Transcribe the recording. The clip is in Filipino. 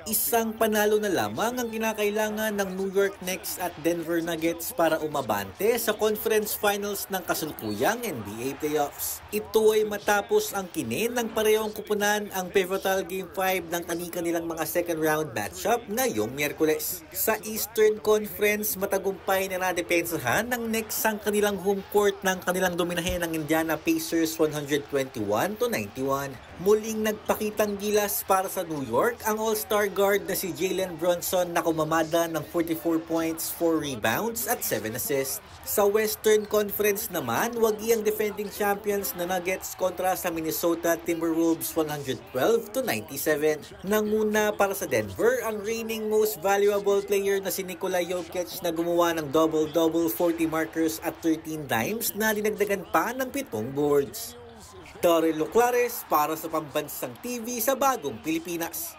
Isang panalo na lamang ang kinakailangan ng New York Knicks at Denver Nuggets para umabante sa conference finals ng kasalukuyang NBA playoffs. Ito ay matapos ang kinin ng parehong kupunan ang pivotal Game 5 ng kani-kanilang mga second round matchup ngayong Miyerkules. Sa Eastern Conference, matagumpay na nadepensahan ng Knicks ang kanilang home court ng kanilang dominahin ng Indiana Pacers 121-91. Muling nagpakitang gilas para sa New York ang All-Star guard na si Jalen Brunson na kumamada ng 44 points, 4 rebounds at 7 assists. Sa Western Conference naman, wagi ang defending champions na Nuggets kontra sa Minnesota Timberwolves 112-97. Nanguna para sa Denver ang reigning most valuable player na si Nikola Jokic na gumawa ng double-double, 40 markers at 13 dimes na dinagdagan pa ng 7 boards. Darrell Clares para sa Pambansang TV sa Bagong Pilipinas.